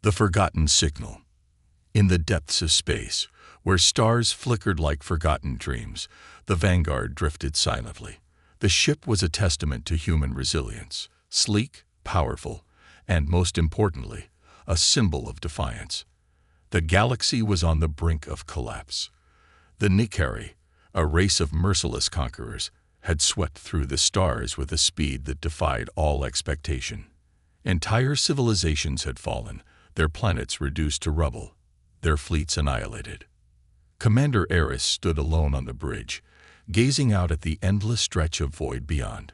The forgotten signal. In the depths of space, where stars flickered like forgotten dreams, the Vanguard drifted silently. The ship was a testament to human resilience, sleek, powerful, and most importantly, a symbol of defiance. The galaxy was on the brink of collapse. The Nikari, a race of merciless conquerors, had swept through the stars with a speed that defied all expectation. Entire civilizations had fallen, their planets reduced to rubble, their fleets annihilated. Commander Eris stood alone on the bridge, gazing out at the endless stretch of void beyond.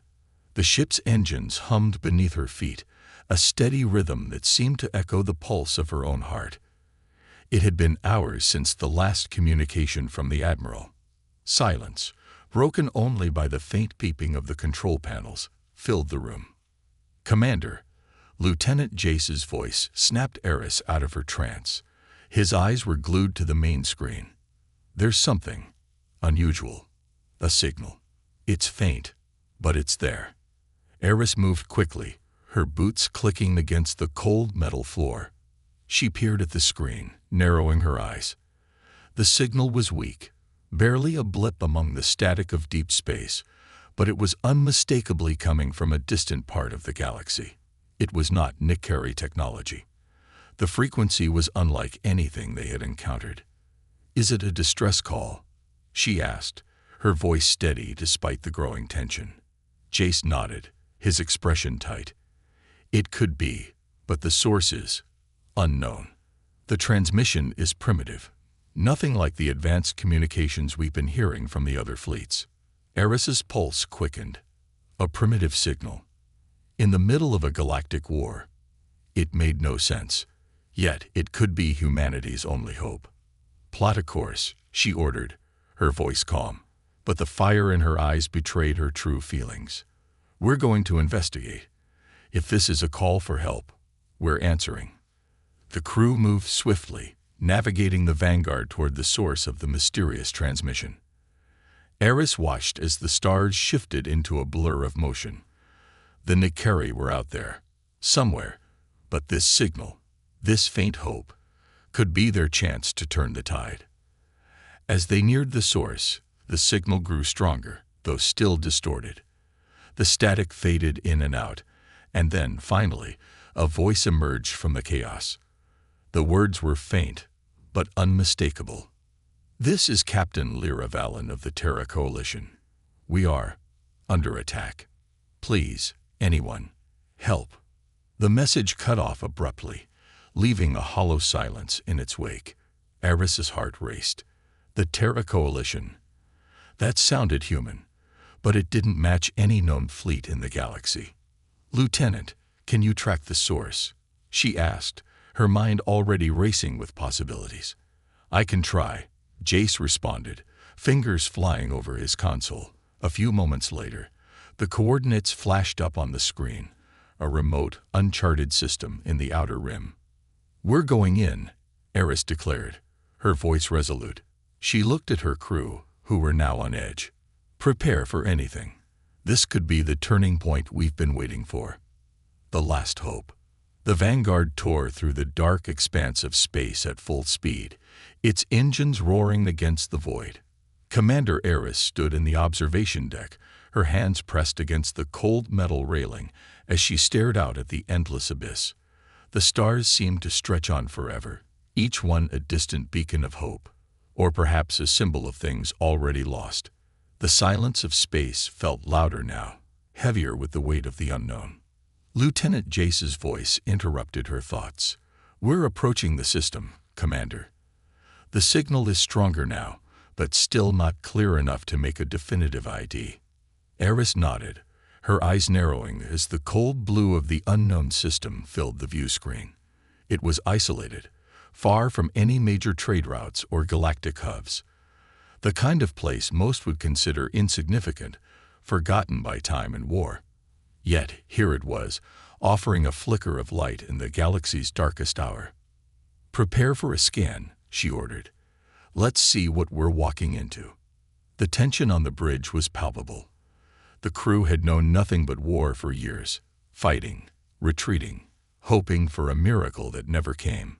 The ship's engines hummed beneath her feet, a steady rhythm that seemed to echo the pulse of her own heart. It had been hours since the last communication from the Admiral. Silence, broken only by the faint beeping of the control panels, filled the room. "Commander," Lieutenant Jace's voice snapped Eris out of her trance. His eyes were glued to the main screen. "There's something unusual. A signal. It's faint, but it's there." Eris moved quickly, her boots clicking against the cold metal floor. She peered at the screen, narrowing her eyes. The signal was weak, barely a blip among the static of deep space, but it was unmistakably coming from a distant part of the galaxy. It was not Nikari technology. The frequency was unlike anything they had encountered. "Is it a distress call?" she asked, her voice steady despite the growing tension. Jace nodded, his expression tight. "It could be, but the source is unknown. The transmission is primitive, nothing like the advanced communications we've been hearing from the other fleets." Eris's pulse quickened. A primitive signal. In the middle of a galactic war. It made no sense, yet it could be humanity's only hope. "Plot a course," she ordered, her voice calm, but the fire in her eyes betrayed her true feelings. "We're going to investigate. If this is a call for help, we're answering." The crew moved swiftly, navigating the Vanguard toward the source of the mysterious transmission. Eris watched as the stars shifted into a blur of motion. The Nikari were out there, somewhere, but this signal, this faint hope, could be their chance to turn the tide. As they neared the source, the signal grew stronger, though still distorted. The static faded in and out, and then, finally, a voice emerged from the chaos. The words were faint, but unmistakable. "This is Captain Lyra Valen of the Terra Coalition. We are under attack. Please, anyone, help." The message cut off abruptly, leaving a hollow silence in its wake. Eris's heart raced. The Terra Coalition. That sounded human, but it didn't match any known fleet in the galaxy. "Lieutenant, can you track the source?" she asked, her mind already racing with possibilities. "I can try," Jace responded, fingers flying over his console. A few moments later, the coordinates flashed up on the screen, a remote, uncharted system in the outer rim. "We're going in," Eris declared, her voice resolute. She looked at her crew, who were now on edge. "Prepare for anything. This could be the turning point we've been waiting for. The last hope." The Vanguard tore through the dark expanse of space at full speed, its engines roaring against the void. Commander Eris stood in the observation deck, her hands pressed against the cold metal railing as she stared out at the endless abyss. The stars seemed to stretch on forever, each one a distant beacon of hope, or perhaps a symbol of things already lost. The silence of space felt louder now, heavier with the weight of the unknown. Lieutenant Jace's voice interrupted her thoughts. "We're approaching the system, Commander. The signal is stronger now, but still not clear enough to make a definitive ID." Eris nodded, her eyes narrowing as the cold blue of the unknown system filled the view screen. It was isolated, far from any major trade routes or galactic hubs. The kind of place most would consider insignificant, forgotten by time and war. Yet here it was, offering a flicker of light in the galaxy's darkest hour. "Prepare for a scan," she ordered. "Let's see what we're walking into." The tension on the bridge was palpable. The crew had known nothing but war for years, fighting, retreating, hoping for a miracle that never came.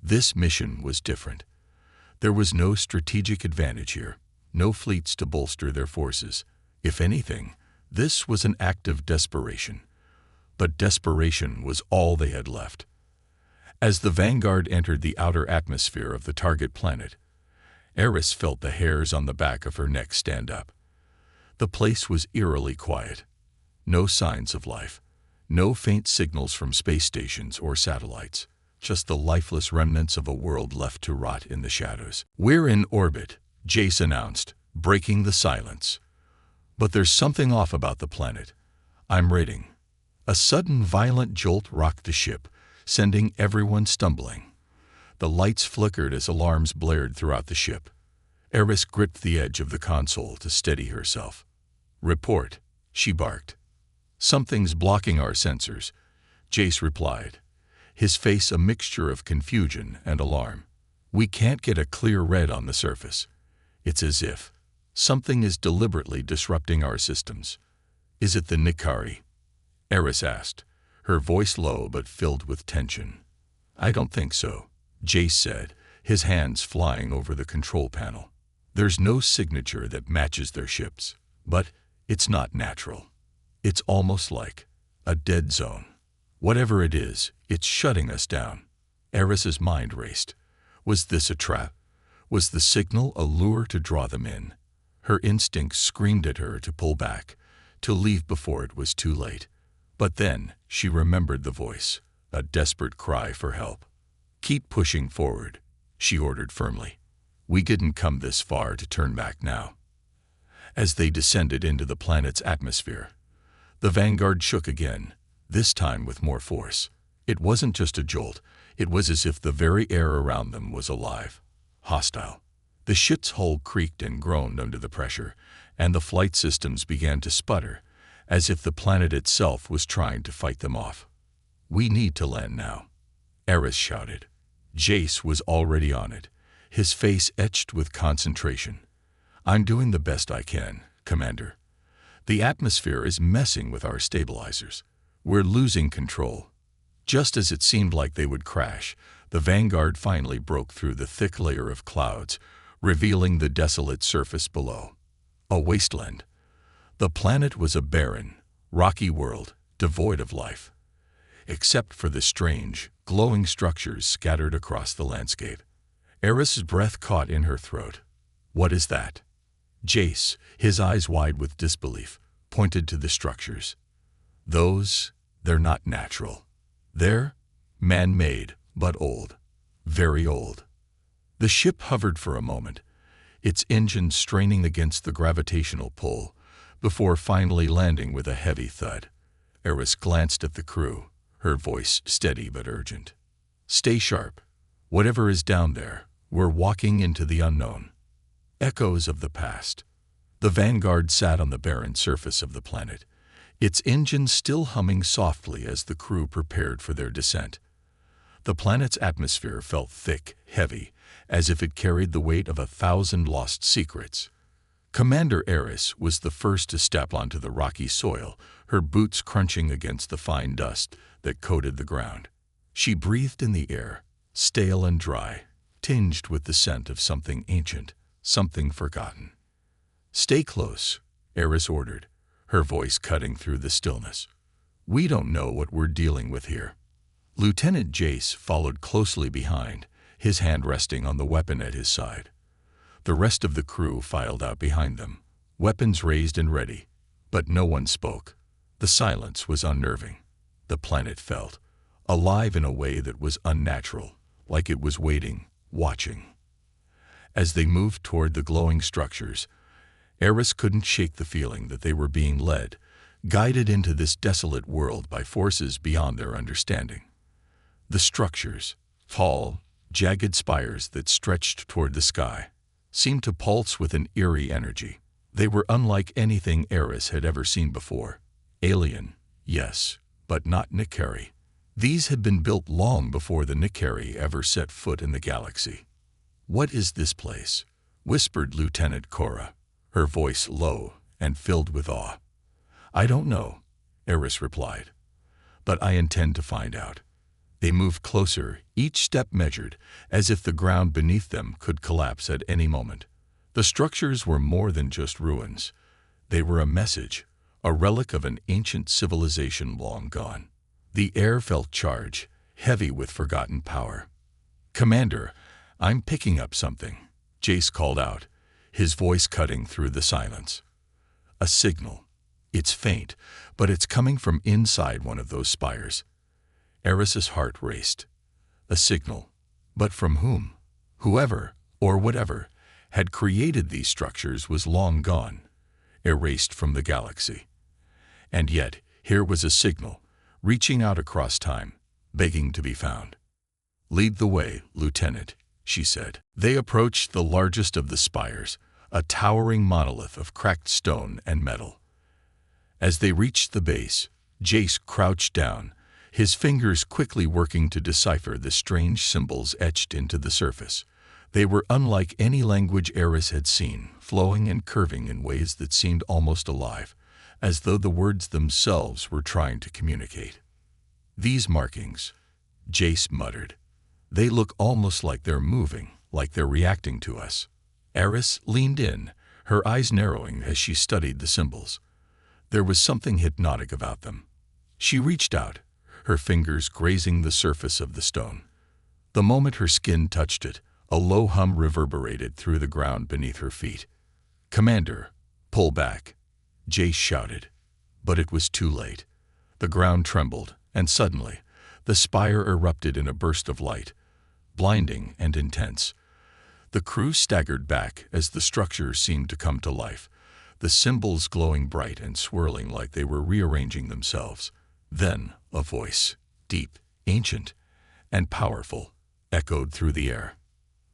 This mission was different. There was no strategic advantage here, no fleets to bolster their forces. If anything, this was an act of desperation. But desperation was all they had left. As the Vanguard entered the outer atmosphere of the target planet, Eris felt the hairs on the back of her neck stand up. The place was eerily quiet. No signs of life. No faint signals from space stations or satellites. Just the lifeless remnants of a world left to rot in the shadows. "We're in orbit," Jace announced, breaking the silence. "But there's something off about the planet. I'm rating." A sudden violent jolt rocked the ship, sending everyone stumbling. The lights flickered as alarms blared throughout the ship. Eris gripped the edge of the console to steady herself. "Report," she barked. "Something's blocking our sensors," Jace replied, his face a mixture of confusion and alarm. "We can't get a clear read on the surface. It's as if something is deliberately disrupting our systems." "Is it the Nikari?" Eris asked, her voice low but filled with tension. "I don't think so," Jace said, his hands flying over the control panel. "There's no signature that matches their ships, but it's not natural. It's almost like a dead zone. Whatever it is, it's shutting us down." Eris's mind raced. Was this a trap? Was the signal a lure to draw them in? Her instincts screamed at her to pull back, to leave before it was too late. But then she remembered the voice, a desperate cry for help. "Keep pushing forward," she ordered firmly. "We didn't come this far to turn back now." As they descended into the planet's atmosphere, the Vanguard shook again, this time with more force. It wasn't just a jolt, it was as if the very air around them was alive, hostile. The ship's hull creaked and groaned under the pressure, and the flight systems began to sputter, as if the planet itself was trying to fight them off. "We need to land now," Eris shouted. Jace was already on it, his face etched with concentration. "I'm doing the best I can, Commander. The atmosphere is messing with our stabilizers. We're losing control." Just as it seemed like they would crash, the Vanguard finally broke through the thick layer of clouds, revealing the desolate surface below. A wasteland. The planet was a barren, rocky world, devoid of life, except for the strange, glowing structures scattered across the landscape. Eris's breath caught in her throat. "What is that?" Jace, his eyes wide with disbelief, pointed to the structures. They're not natural. They're man-made, but old. Very old." The ship hovered for a moment, its engine straining against the gravitational pull, before finally landing with a heavy thud. Eris glanced at the crew, her voice steady but urgent. "Stay sharp. Whatever is down there, we're walking into the unknown." Echoes of the past. The Vanguard sat on the barren surface of the planet, its engine still humming softly as the crew prepared for their descent. The planet's atmosphere felt thick, heavy, as if it carried the weight of 1,000 lost secrets. Commander Eris was the first to step onto the rocky soil, her boots crunching against the fine dust that coated the ground. She breathed in the air, stale and dry, tinged with the scent of something ancient, something forgotten. "Stay close," Eris ordered, her voice cutting through the stillness. "We don't know what we're dealing with here." Lieutenant Jace followed closely behind, his hand resting on the weapon at his side. The rest of the crew filed out behind them, weapons raised and ready, but no one spoke. The silence was unnerving. The planet felt alive in a way that was unnatural, like it was waiting, watching. As they moved toward the glowing structures, Eris couldn't shake the feeling that they were being led, guided into this desolate world by forces beyond their understanding. The structures, tall, jagged spires that stretched toward the sky, seemed to pulse with an eerie energy. They were unlike anything Eris had ever seen before. Alien, yes, but not Nikari. These had been built long before the Nikari ever set foot in the galaxy. "What is this place?" whispered Lieutenant Cora, her voice low and filled with awe. "I don't know," Eris replied, "but I intend to find out." They moved closer, each step measured, as if the ground beneath them could collapse at any moment. The structures were more than just ruins. They were a message, a relic of an ancient civilization long gone. The air felt charged, heavy with forgotten power. "Commander, I'm picking up something," Jace called out, his voice cutting through the silence. "A signal. It's faint, but it's coming from inside one of those spires." Eris's heart raced. A signal. But from whom? Whoever, or whatever, had created these structures was long gone, erased from the galaxy. And yet, here was a signal, reaching out across time, begging to be found. "Lead the way, Lieutenant," she said. They approached the largest of the spires, a towering monolith of cracked stone and metal. As they reached the base, Jace crouched down, his fingers quickly working to decipher the strange symbols etched into the surface. They were unlike any language Eris had seen, flowing and curving in ways that seemed almost alive, as though the words themselves were trying to communicate. "These markings," Jace muttered. "They look almost like they're moving, like they're reacting to us." Eris leaned in, her eyes narrowing as she studied the symbols. There was something hypnotic about them. She reached out, her fingers grazing the surface of the stone. The moment her skin touched it, a low hum reverberated through the ground beneath her feet. "Commander, pull back," Jace shouted. But it was too late. The ground trembled, and suddenly, the spire erupted in a burst of light, blinding and intense. The crew staggered back as the structure seemed to come to life, the symbols glowing bright and swirling like they were rearranging themselves. Then a voice, deep, ancient, and powerful, echoed through the air.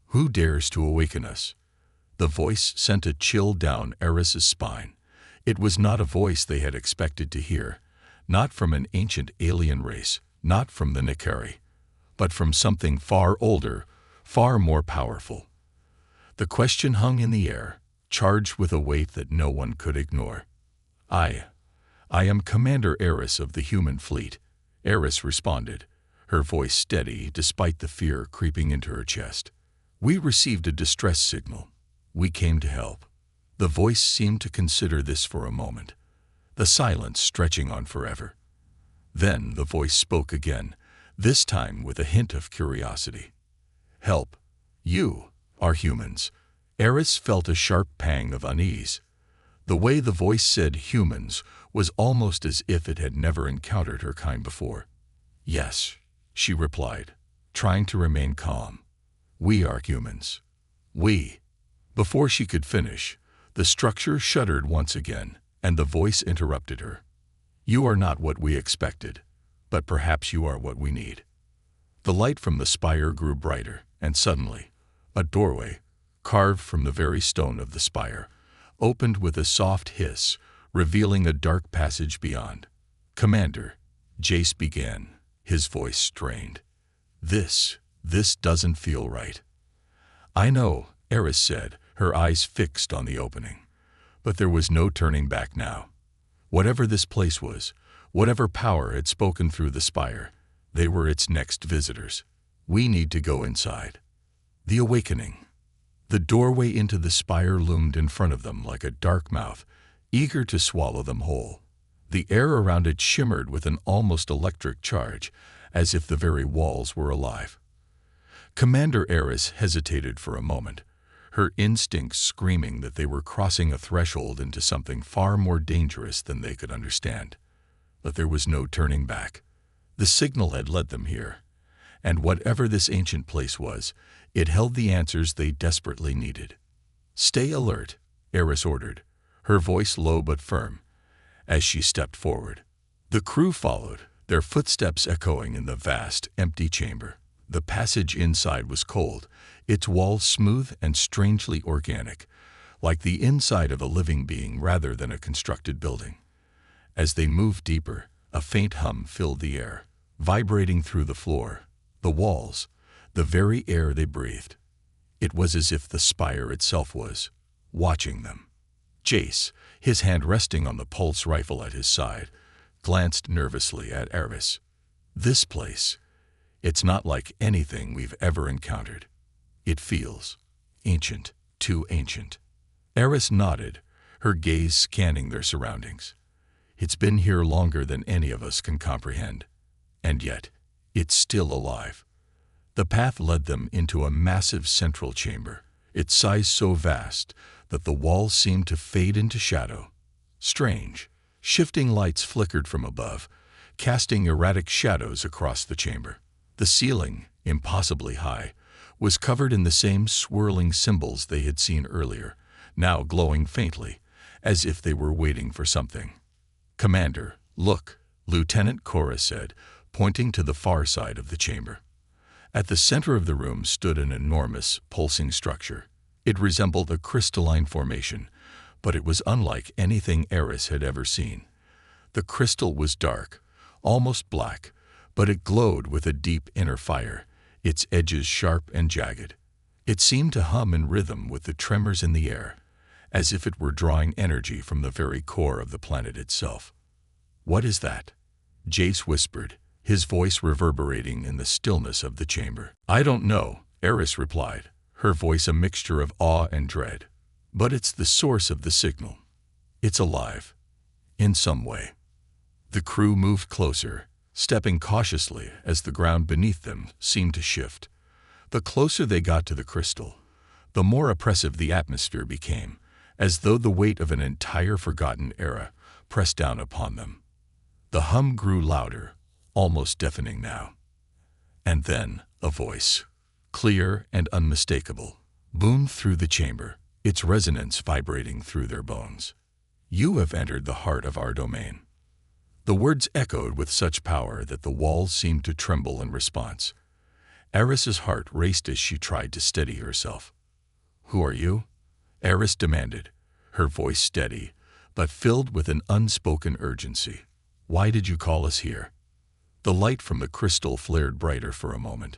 "Who dares to awaken us?" The voice sent a chill down Eris's spine. It was not a voice they had expected to hear, not from an ancient alien race, not from the Nikari, but from something far older, far more powerful. The question hung in the air, charged with a weight that no one could ignore. I am Commander Eris of the human fleet," Eris responded, her voice steady despite the fear creeping into her chest. "We received a distress signal. We came to help." The voice seemed to consider this for a moment, the silence stretching on forever. Then the voice spoke again, this time with a hint of curiosity. "Help. You are humans." Eris felt a sharp pang of unease. The way the voice said humans was almost as if it had never encountered her kind before. "Yes," she replied, trying to remain calm. "We are humans. We." Before she could finish, the structure shuddered once again, and the voice interrupted her. "You are not what we expected, but perhaps you are what we need." The light from the spire grew brighter, and suddenly, a doorway, carved from the very stone of the spire, opened with a soft hiss, revealing a dark passage beyond. "Commander," Jace began, his voice strained. This doesn't feel right." "I know," Eris said, her eyes fixed on the opening. But there was no turning back now. Whatever this place was, whatever power had spoken through the spire, they were its next visitors. "We need to go inside." The awakening. The doorway into the spire loomed in front of them like a dark mouth, eager to swallow them whole. The air around it shimmered with an almost electric charge, as if the very walls were alive. Commander Eris hesitated for a moment, her instincts screaming that they were crossing a threshold into something far more dangerous than they could understand. But there was no turning back. The signal had led them here, and whatever this ancient place was, it held the answers they desperately needed. "Stay alert," Eris ordered, her voice low but firm, as she stepped forward. The crew followed, their footsteps echoing in the vast, empty chamber. The passage inside was cold, its walls smooth and strangely organic, like the inside of a living being rather than a constructed building. As they moved deeper, a faint hum filled the air, vibrating through the floor, the walls, the very air they breathed. It was as if the spire itself was watching them. Jace, his hand resting on the pulse rifle at his side, glanced nervously at Eris. This place, It's not like anything we've ever encountered. It feels ancient, too ancient. Eris nodded, her gaze scanning their surroundings. It's been here longer than any of us can comprehend. And yet, it's still alive. The path led them into a massive central chamber, its size so vast that the walls seemed to fade into shadow. Strange, shifting lights flickered from above, casting erratic shadows across the chamber. The ceiling, impossibly high, was covered in the same swirling symbols they had seen earlier, now glowing faintly, as if they were waiting for something. "Commander, look," Lieutenant Cora said, pointing to the far side of the chamber. At the center of the room stood an enormous, pulsing structure. It resembled a crystalline formation, but it was unlike anything Eris had ever seen. The crystal was dark, almost black, but it glowed with a deep inner fire, its edges sharp and jagged. It seemed to hum in rhythm with the tremors in the air, as if it were drawing energy from the very core of the planet itself. "What is that?" Jace whispered, his voice reverberating in the stillness of the chamber. "I don't know," Eris replied, her voice a mixture of awe and dread. "But it's the source of the signal. It's alive, in some way." The crew moved closer, stepping cautiously as the ground beneath them seemed to shift. The closer they got to the crystal, the more oppressive the atmosphere became, as though the weight of an entire forgotten era pressed down upon them. The hum grew louder, almost deafening now. And then a voice, clear and unmistakable, boomed through the chamber, its resonance vibrating through their bones. "You have entered the heart of our domain." The words echoed with such power that the walls seemed to tremble in response. Eris's heart raced as she tried to steady herself. "Who are you?" Eris demanded, her voice steady, but filled with an unspoken urgency. "Why did you call us here?" The light from the crystal flared brighter for a moment,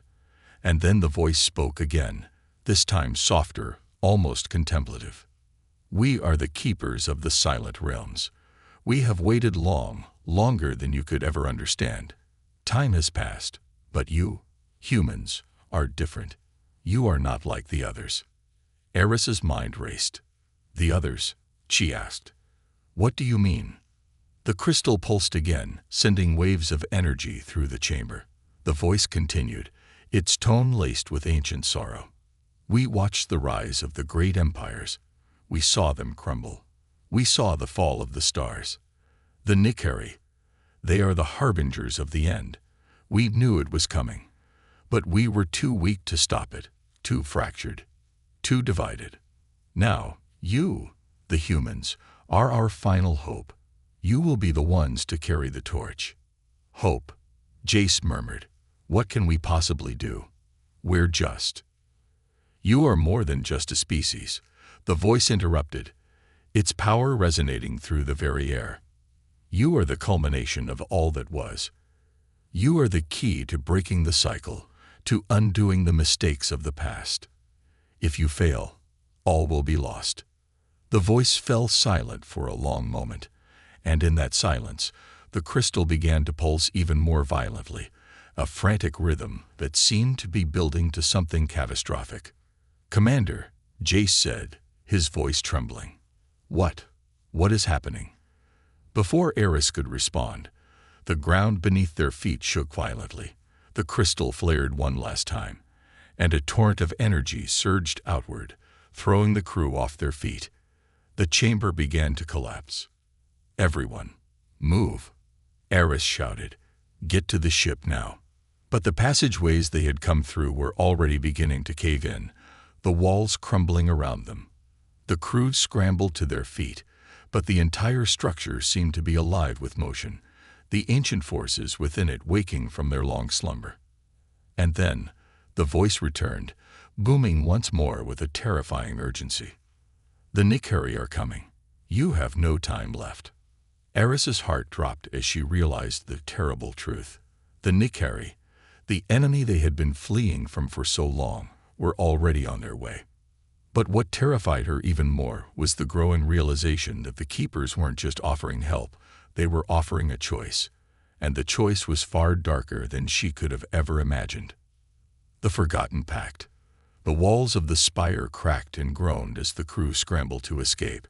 and then the voice spoke again, this time softer, almost contemplative. "We are the keepers of the silent realms. We have waited long, longer than you could ever understand. Time has passed, but you, humans, are different. You are not like the others." Eris's mind raced. "The others?" she asked. "What do you mean?" The crystal pulsed again, sending waves of energy through the chamber. The voice continued, its tone laced with ancient sorrow. "We watched the rise of the great empires. We saw them crumble. We saw the fall of the stars. The Nikari, they are the harbingers of the end. We knew it was coming, but we were too weak to stop it, too fractured, too divided. Now, you, the humans, are our final hope. You will be the ones to carry the torch." "Hope," Jace murmured. "What can we possibly do? We're just." "You are more than just a species," the voice interrupted, its power resonating through the very air. "You are the culmination of all that was. You are the key to breaking the cycle, to undoing the mistakes of the past. If you fail, all will be lost." The voice fell silent for a long moment, and in that silence, the crystal began to pulse even more violently, a frantic rhythm that seemed to be building to something catastrophic. "Commander," Jace said, his voice trembling. What is happening?" Before Eris could respond, the ground beneath their feet shook violently. The crystal flared one last time, and a torrent of energy surged outward, throwing the crew off their feet. The chamber began to collapse. "Everyone, move," Eris shouted. "Get to the ship now." But the passageways they had come through were already beginning to cave in, the walls crumbling around them. The crew scrambled to their feet, but the entire structure seemed to be alive with motion, the ancient forces within it waking from their long slumber. And then, the voice returned, booming once more with a terrifying urgency. "The Nikari are coming. You have no time left." Eris's heart dropped as she realized the terrible truth. The Nikari, the enemy they had been fleeing from for so long, were already on their way. But what terrified her even more was the growing realization that the Keepers weren't just offering help, they were offering a choice. and the choice was far darker than she could have ever imagined. The Forgotten Pact. The walls of the spire cracked and groaned as the crew scrambled to escape,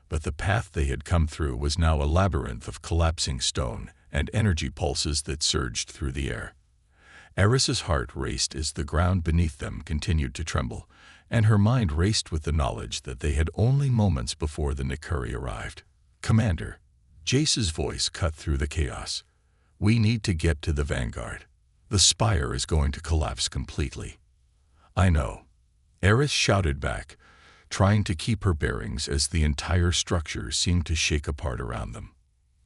but the path they had come through was now a labyrinth of collapsing stone and energy pulses that surged through the air. Eris's heart raced as the ground beneath them continued to tremble, and her mind raced with the knowledge that they had only moments before the Nikari arrived. "Commander," Jace's voice cut through the chaos. "We need to get to the Vanguard. The spire is going to collapse completely." "I know," Eris shouted back, trying to keep her bearings as the entire structure seemed to shake apart around them.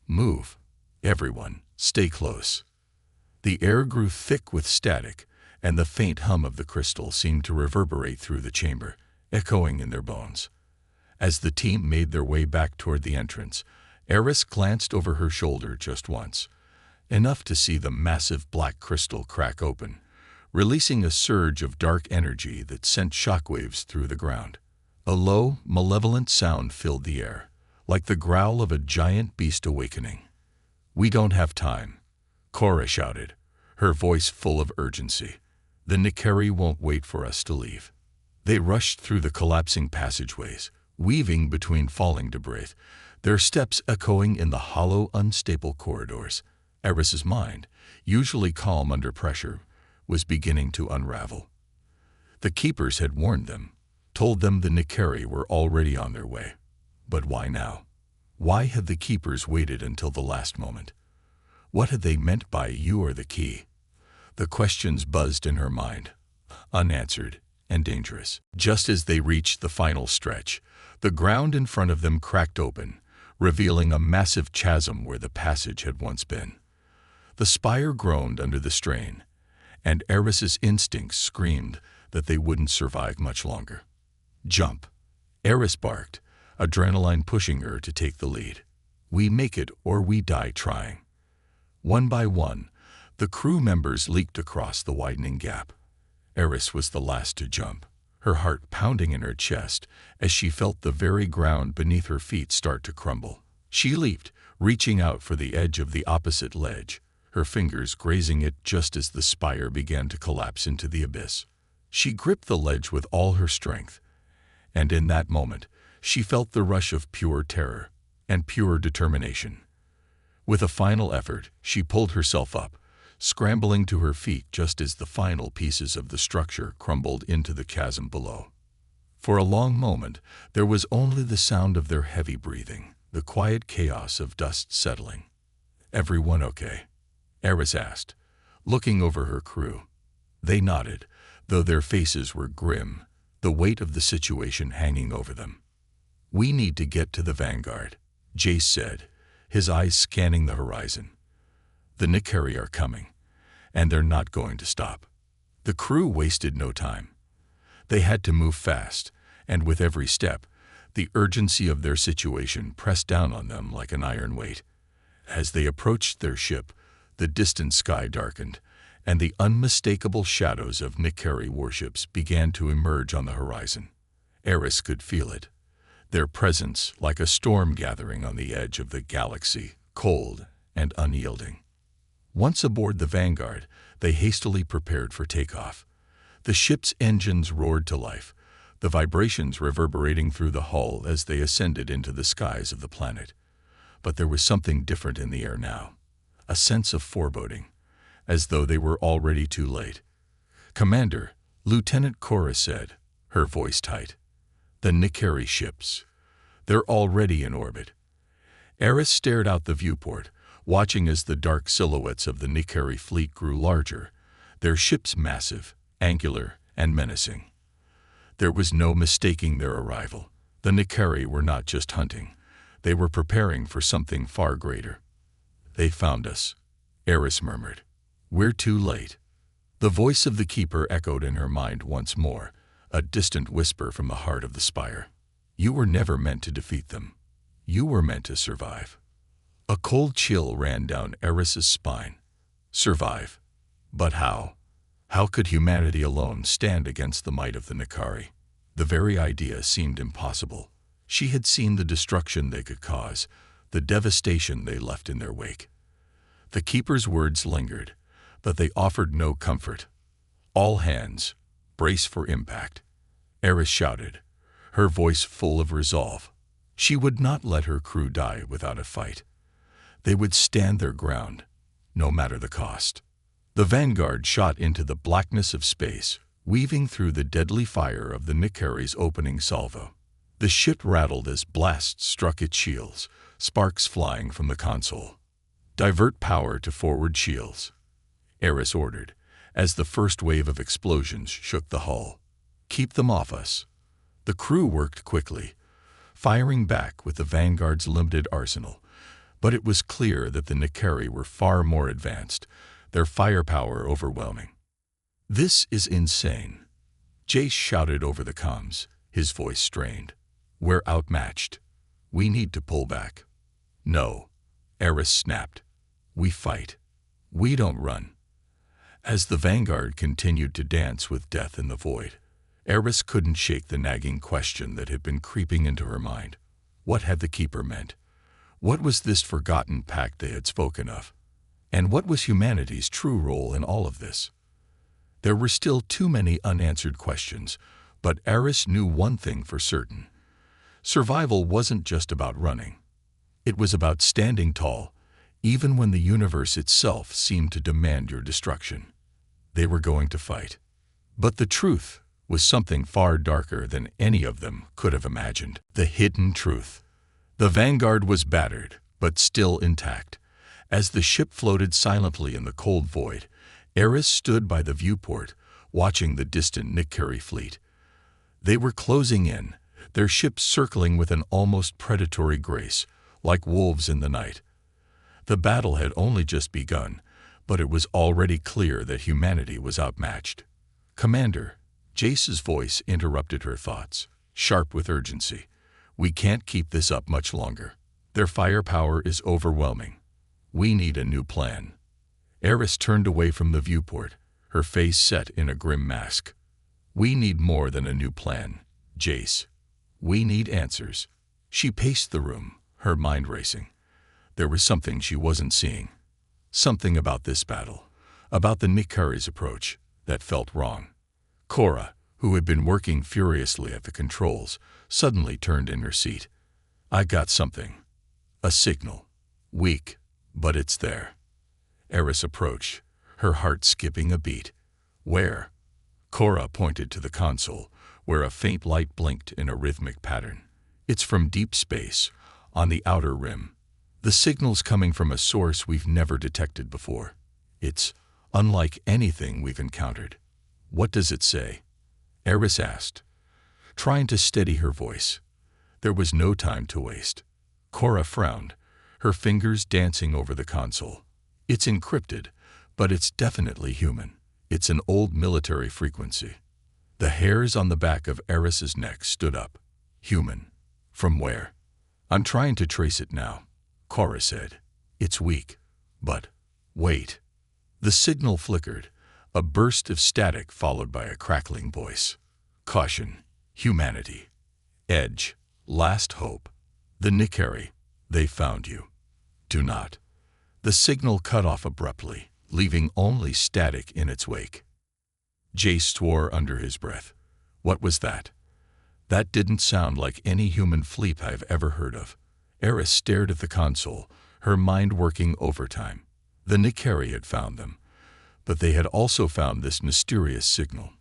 "Move. Everyone, stay close." The air grew thick with static, and the faint hum of the crystal seemed to reverberate through the chamber, echoing in their bones. As the team made their way back toward the entrance, Eris glanced over her shoulder just once, enough to see the massive black crystal crack open, releasing a surge of dark energy that sent shockwaves through the ground. A low, malevolent sound filled the air, like the growl of a giant beast awakening. "We don't have time," Cora shouted, her voice full of urgency. "The Nikari won't wait for us to leave." They rushed through the collapsing passageways, weaving between falling debris, their steps echoing in the hollow, unstable corridors. Eris's mind, usually calm under pressure, was beginning to unravel. The Keepers had warned them, told them the Nikari were already on their way. But why now? Why had the Keepers waited until the last moment? What had they meant by "you are the key"? The questions buzzed in her mind, unanswered and dangerous. Just as they reached the final stretch, the ground in front of them cracked open, revealing a massive chasm where the passage had once been. The spire groaned under the strain, and Eris's instincts screamed that they wouldn't survive much longer. "Jump," Eris barked, adrenaline pushing her to take the lead. "We make it or we die trying." One by one, the crew members leaped across the widening gap. Eris was the last to jump, her heart pounding in her chest as she felt the very ground beneath her feet start to crumble. She leaped, reaching out for the edge of the opposite ledge, her fingers grazing it just as the spire began to collapse into the abyss. She gripped the ledge with all her strength, and in that moment, she felt the rush of pure terror and pure determination. With a final effort, she pulled herself up, scrambling to her feet just as the final pieces of the structure crumbled into the chasm below. For a long moment, there was only the sound of their heavy breathing, the quiet chaos of dust settling. "Everyone okay?" Eris asked, looking over her crew. They nodded, though their faces were grim, the weight of the situation hanging over them. "We need to get to the Vanguard," Jace said, his eyes scanning the horizon. "The Nikari are coming, and they're not going to stop." The crew wasted no time. They had to move fast, and with every step, the urgency of their situation pressed down on them like an iron weight. As they approached their ship, the distant sky darkened, and the unmistakable shadows of Nikari warships began to emerge on the horizon. Eris could feel it, their presence like a storm gathering on the edge of the galaxy, cold and unyielding. Once aboard the Vanguard, they hastily prepared for takeoff. The ship's engines roared to life, the vibrations reverberating through the hull as they ascended into the skies of the planet. But there was something different in the air now, a sense of foreboding, as though they were already too late. "Commander," Lieutenant Cora said, her voice tight. "The Nikari ships. They're already in orbit." Eris stared out the viewport, watching as the dark silhouettes of the Nikari fleet grew larger, their ships massive, angular, and menacing. There was no mistaking their arrival. The Nikari were not just hunting. They were preparing for something far greater. "They found us," Eris murmured. "We're too late." The voice of the Keeper echoed in her mind once more, a distant whisper from the heart of the spire. "You were never meant to defeat them. You were meant to survive." A cold chill ran down Eris's spine. Survive? But how? How could humanity alone stand against the might of the Nikari? The very idea seemed impossible. She had seen the destruction they could cause, the devastation they left in their wake. The keeper's words lingered, but they offered no comfort. "All hands, brace for impact," Eris shouted, her voice full of resolve. She would not let her crew die without a fight. They would stand their ground, no matter the cost. The Vanguard shot into the blackness of space, weaving through the deadly fire of the Nikari's opening salvo. The ship rattled as blasts struck its shields, sparks flying from the console. "Divert power to forward shields," Eris ordered, as the first wave of explosions shook the hull. "Keep them off us." The crew worked quickly, firing back with the Vanguard's limited arsenal, but it was clear that the Nikari were far more advanced, their firepower overwhelming. "This is insane," Jace shouted over the comms, his voice strained. "We're outmatched. We need to pull back." "No," Eris snapped. "We fight. We don't run." As the Vanguard continued to dance with death in the void, Eris couldn't shake the nagging question that had been creeping into her mind. What had the Keeper meant? What was this forgotten pact they had spoken of? And what was humanity's true role in all of this? There were still too many unanswered questions, but Eris knew one thing for certain. Survival wasn't just about running. It was about standing tall, even when the universe itself seemed to demand your destruction. They were going to fight. But the truth was something far darker than any of them could have imagined. The hidden truth. The Vanguard was battered, but still intact. As the ship floated silently in the cold void, Eris stood by the viewport, watching the distant Nikari fleet. They were closing in, their ships circling with an almost predatory grace, like wolves in the night. The battle had only just begun, but it was already clear that humanity was outmatched. "Commander," Jace's voice interrupted her thoughts, sharp with urgency. "We can't keep this up much longer. Their firepower is overwhelming. We need a new plan." Eris turned away from the viewport, her face set in a grim mask. "We need more than a new plan, Jace. We need answers." She paced the room, her mind racing. There was something she wasn't seeing. Something about this battle, about the Nikari's approach, that felt wrong. Cora, who had been working furiously at the controls, suddenly turned in her seat. "I got something. A signal. Weak, but it's there." Eris approached, her heart skipping a beat. "Where?" Cora pointed to the console, where a faint light blinked in a rhythmic pattern. "It's from deep space, on the outer rim. The signal's coming from a source we've never detected before. It's unlike anything we've encountered." "What does it say?" Eris asked, trying to steady her voice. There was no time to waste. Cora frowned, her fingers dancing over the console. "It's encrypted, but it's definitely human. It's an old military frequency." The hairs on the back of Eris's neck stood up. "Human? From where?" "I'm trying to trace it now," Cora said. "It's weak. But wait." The signal flickered, a burst of static followed by a crackling voice. "Caution. Humanity. Edge. Last hope. The Nikari. They found you. Do not." The signal cut off abruptly, leaving only static in its wake. Jace swore under his breath. What was that? That didn't sound like any human fleet I've ever heard of. Eris stared at the console, her mind working overtime. The Nikari had found them, but they had also found this mysterious signal.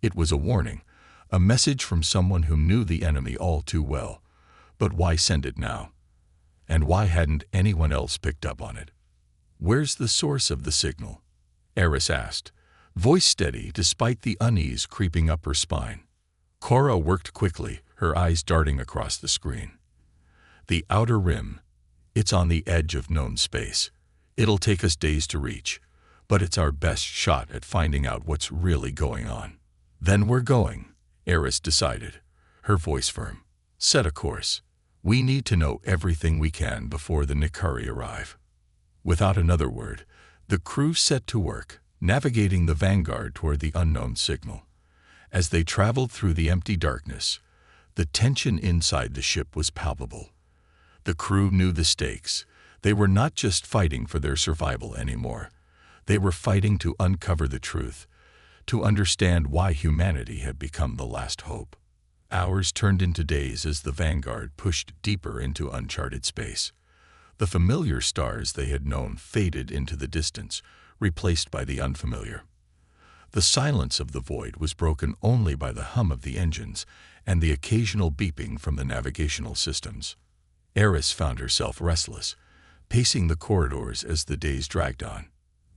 It was a warning, a message from someone who knew the enemy all too well. But why send it now? And why hadn't anyone else picked up on it? "Where's the source of the signal?" Eris asked, voice steady despite the unease creeping up her spine. Cora worked quickly, her eyes darting across the screen. "The outer rim. It's on the edge of known space. It'll take us days to reach, but it's our best shot at finding out what's really going on." "Then we're going," Eris decided, her voice firm. "Set a course. We need to know everything we can before the Nikari arrive." Without another word, the crew set to work, navigating the Vanguard toward the unknown signal. As they traveled through the empty darkness, the tension inside the ship was palpable. The crew knew the stakes. They were not just fighting for their survival anymore. They were fighting to uncover the truth, to understand why humanity had become the last hope. Hours turned into days as the Vanguard pushed deeper into uncharted space. The familiar stars they had known faded into the distance, replaced by the unfamiliar. The silence of the void was broken only by the hum of the engines and the occasional beeping from the navigational systems. Eris found herself restless, pacing the corridors as the days dragged on.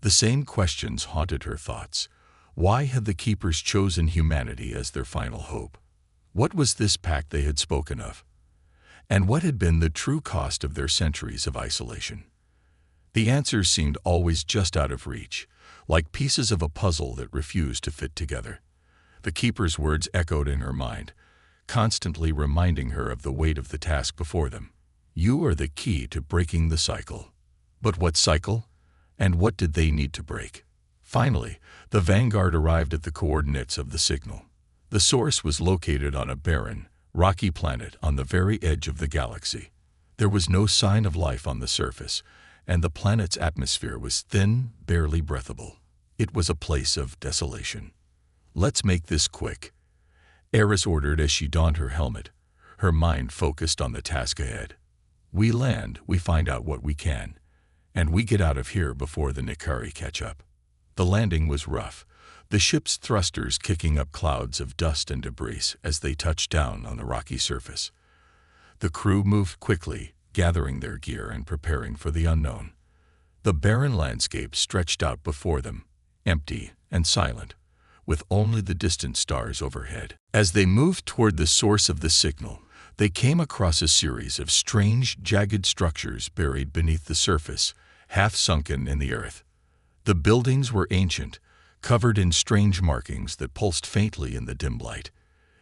The same questions haunted her thoughts. Why had the Keepers chosen humanity as their final hope? What was this pact they had spoken of? And what had been the true cost of their centuries of isolation? The answers seemed always just out of reach, like pieces of a puzzle that refused to fit together. The Keeper's words echoed in her mind, constantly reminding her of the weight of the task before them. You are the key to breaking the cycle. But what cycle? And what did they need to break? Finally, the Vanguard arrived at the coordinates of the signal. The source was located on a barren, rocky planet on the very edge of the galaxy. There was no sign of life on the surface, and the planet's atmosphere was thin, barely breathable. It was a place of desolation. Let's make this quick, Eris ordered as she donned her helmet, her mind focused on the task ahead. We land, we find out what we can, and we get out of here before the Nikari catch up. The landing was rough, the ship's thrusters kicking up clouds of dust and debris as they touched down on the rocky surface. The crew moved quickly, gathering their gear and preparing for the unknown. The barren landscape stretched out before them, empty and silent, with only the distant stars overhead. As they moved toward the source of the signal, they came across a series of strange, jagged structures buried beneath the surface, half sunken in the earth. The buildings were ancient, covered in strange markings that pulsed faintly in the dim light.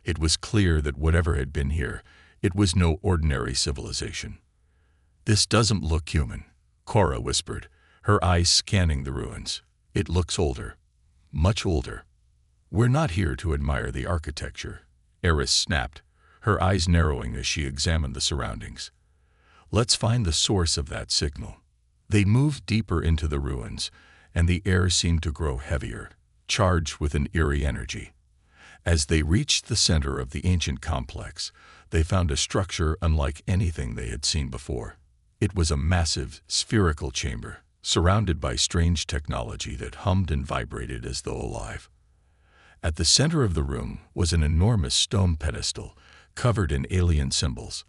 It was clear that whatever had been here, it was no ordinary civilization. This doesn't look human, Cora whispered, her eyes scanning the ruins. It looks older, much older. We're not here to admire the architecture, Eris snapped, her eyes narrowing as she examined the surroundings. Let's find the source of that signal. They moved deeper into the ruins, and the air seemed to grow heavier, charged with an eerie energy. As they reached the center of the ancient complex, they found a structure unlike anything they had seen before. It was a massive, spherical chamber, surrounded by strange technology that hummed and vibrated as though alive. At the center of the room was an enormous stone pedestal, covered in alien symbols.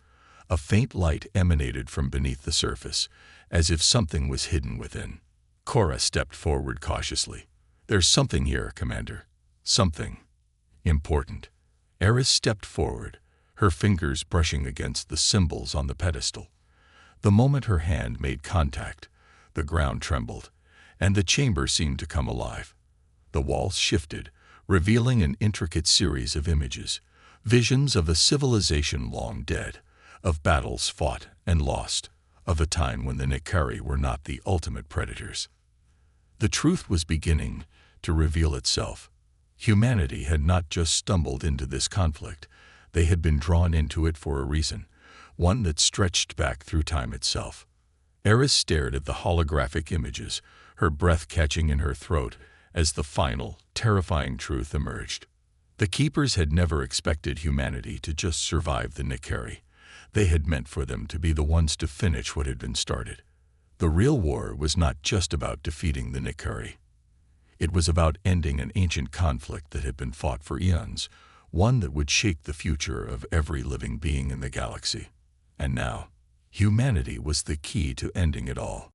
A faint light emanated from beneath the surface, as if something was hidden within. Cora stepped forward cautiously. There's something here, Commander. Something important. Eris stepped forward, her fingers brushing against the symbols on the pedestal. The moment her hand made contact, the ground trembled, and the chamber seemed to come alive. The walls shifted, revealing an intricate series of images, visions of a civilization long dead, of battles fought and lost, of a time when the Nikari were not the ultimate predators. The truth was beginning to reveal itself. Humanity had not just stumbled into this conflict, they had been drawn into it for a reason, one that stretched back through time itself. Eris stared at the holographic images, her breath catching in her throat as the final, terrifying truth emerged. The Keepers had never expected humanity to just survive the Nikari. They had meant for them to be the ones to finish what had been started. The real war was not just about defeating the Nikari. It was about ending an ancient conflict that had been fought for eons, one that would shake the future of every living being in the galaxy. And now, humanity was the key to ending it all.